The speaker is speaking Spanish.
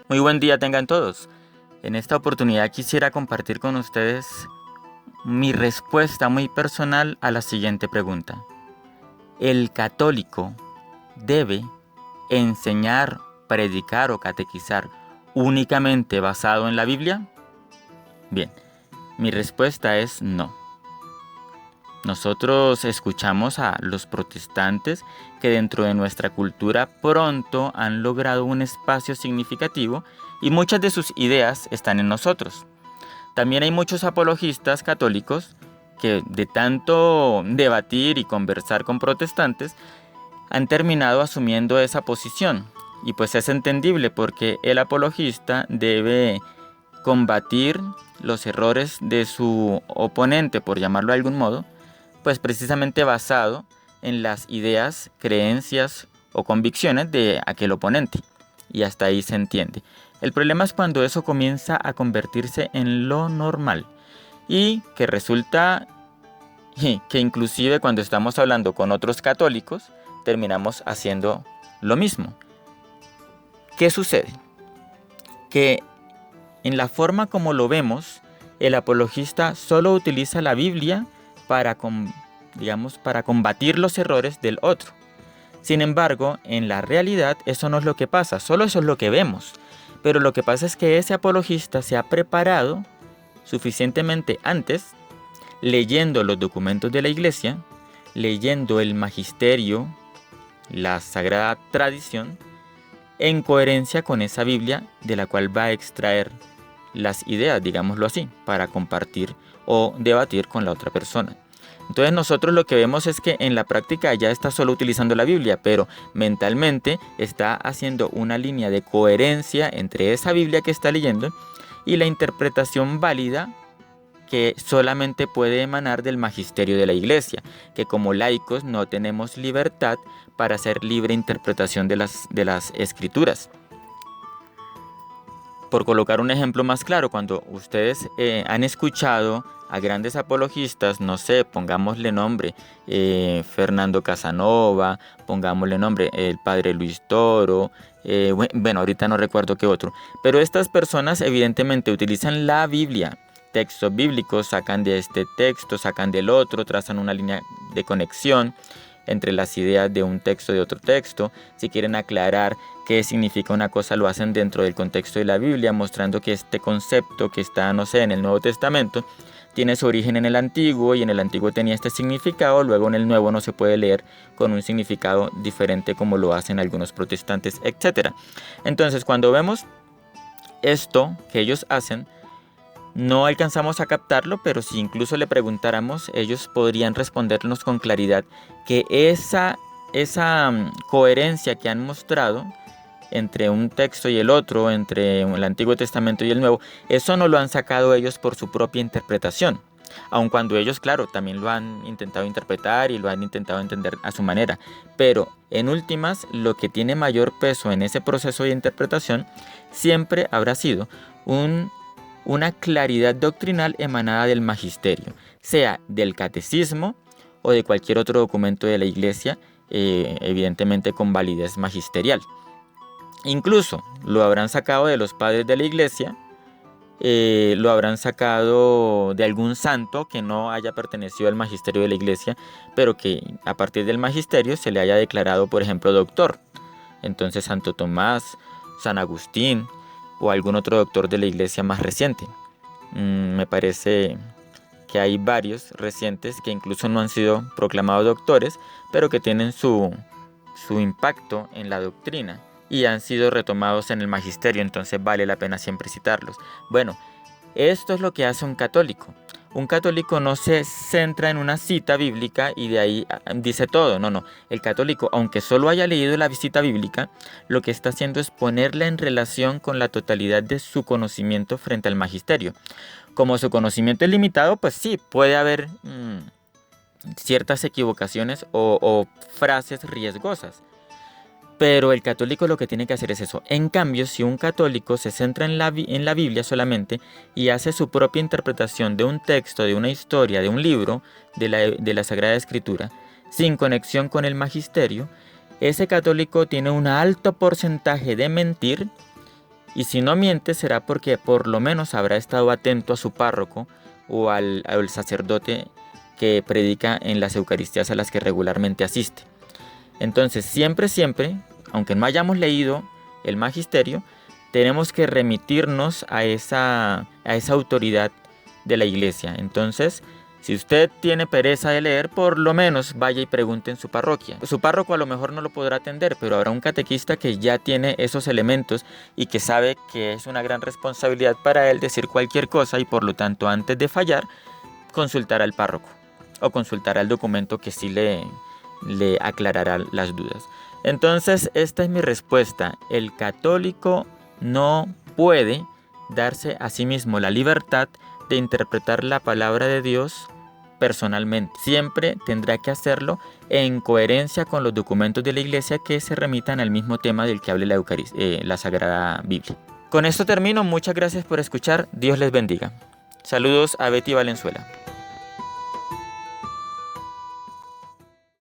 Muy buen día tengan todos. En esta oportunidad quisiera compartir con ustedes mi respuesta muy personal a la siguiente pregunta. ¿El católico debe enseñar, predicar o catequizar únicamente basado en la Biblia? Bien, mi respuesta es no. Nosotros escuchamos a los protestantes que dentro de nuestra cultura pronto han logrado un espacio significativo y muchas de sus ideas están en nosotros. También hay muchos apologistas católicos que de tanto debatir y conversar con protestantes han terminado asumiendo esa posición. Y pues es entendible porque el apologista debe combatir los errores de su oponente, por llamarlo de algún modo, pues precisamente basado en las ideas, creencias o convicciones de aquel oponente. Y hasta ahí se entiende. El problema es cuando eso comienza a convertirse en lo normal y que resulta que inclusive cuando estamos hablando con otros católicos terminamos haciendo lo mismo. ¿Qué sucede? Que en la forma como lo vemos, el apologista solo utiliza la Biblia para combatir los errores del otro. Sin embargo, en la realidad eso no es lo que pasa, solo eso es lo que vemos. Pero lo que pasa es que ese apologista se ha preparado suficientemente antes, leyendo los documentos de la Iglesia, leyendo el magisterio, la sagrada tradición, en coherencia con esa Biblia de la cual va a extraer las ideas, digámoslo así, para compartir o debatir con la otra persona. Entonces nosotros lo que vemos es que en la práctica ya está solo utilizando la Biblia, pero mentalmente está haciendo una línea de coherencia entre esa Biblia que está leyendo y la interpretación válida que solamente puede emanar del magisterio de la Iglesia, que como laicos no tenemos libertad para hacer libre interpretación de las Escrituras. Por colocar un ejemplo más claro, cuando ustedes han escuchado a grandes apologistas, no sé, pongámosle nombre Fernando Casanova, pongámosle nombre el padre Luis Toro, bueno, ahorita no recuerdo qué otro, pero estas personas evidentemente utilizan la Biblia, textos bíblicos, sacan de este texto, sacan del otro, trazan una línea de conexión entre las ideas de un texto y de otro texto. Si quieren aclarar qué significa una cosa, lo hacen dentro del contexto de la Biblia, mostrando que este concepto que está, no sé, en el Nuevo Testamento, tiene su origen en el Antiguo y en el Antiguo tenía este significado, luego en el Nuevo no se puede leer con un significado diferente como lo hacen algunos protestantes, etc. Entonces, cuando vemos esto que ellos hacen, no alcanzamos a captarlo, pero si incluso le preguntáramos, ellos podrían respondernos con claridad que esa coherencia que han mostrado entre un texto y el otro, entre el Antiguo Testamento y el Nuevo, eso no lo han sacado ellos por su propia interpretación. Aun cuando ellos, claro, también lo han intentado interpretar y lo han intentado entender a su manera. Pero, en últimas, lo que tiene mayor peso en ese proceso de interpretación siempre habrá sido una claridad doctrinal emanada del magisterio, sea del catecismo o de cualquier otro documento de la Iglesia, evidentemente con validez magisterial. Incluso lo habrán sacado de los padres de la Iglesia, lo habrán sacado de algún santo que no haya pertenecido al magisterio de la Iglesia, pero que a partir del magisterio se le haya declarado, por ejemplo, doctor. Entonces Santo Tomás, San Agustín o algún otro doctor de la Iglesia más reciente. Me parece que hay varios recientes que incluso no han sido proclamados doctores, pero que tienen su impacto en la doctrina y han sido retomados en el magisterio, entonces vale la pena siempre citarlos. Bueno, esto es lo que hace un católico. Un católico no se centra en una cita bíblica y de ahí dice todo. No. El católico, aunque solo haya leído la cita bíblica, lo que está haciendo es ponerla en relación con la totalidad de su conocimiento frente al magisterio. Como su conocimiento es limitado, pues sí, puede haber ciertas equivocaciones o frases riesgosas. Pero el católico lo que tiene que hacer es eso. En cambio, si un católico se centra en la Biblia solamente y hace su propia interpretación de un texto, de una historia, de un libro, de la Sagrada Escritura, sin conexión con el magisterio, ese católico tiene un alto porcentaje de mentir Y si no miente será porque por lo menos habrá estado atento a su párroco o al sacerdote que predica en las Eucaristías a las que regularmente asiste. Entonces, siempre, aunque no hayamos leído el magisterio, tenemos que remitirnos a esa autoridad de la iglesia. Entonces, si usted tiene pereza de leer, por lo menos vaya y pregunte en su parroquia. Su párroco a lo mejor no lo podrá atender, pero habrá un catequista que ya tiene esos elementos y que sabe que es una gran responsabilidad para él decir cualquier cosa y por lo tanto antes de fallar, consultar al párroco o consultar al documento que sí le aclarará las dudas. Entonces, esta es mi respuesta. El católico no puede darse a sí mismo la libertad de interpretar la palabra de Dios personalmente. Siempre tendrá que hacerlo en coherencia con los documentos de la Iglesia que se remitan al mismo tema del que hable la Sagrada Biblia. Con esto termino. Muchas gracias por escuchar. Dios les bendiga. Saludos a Betty Valenzuela.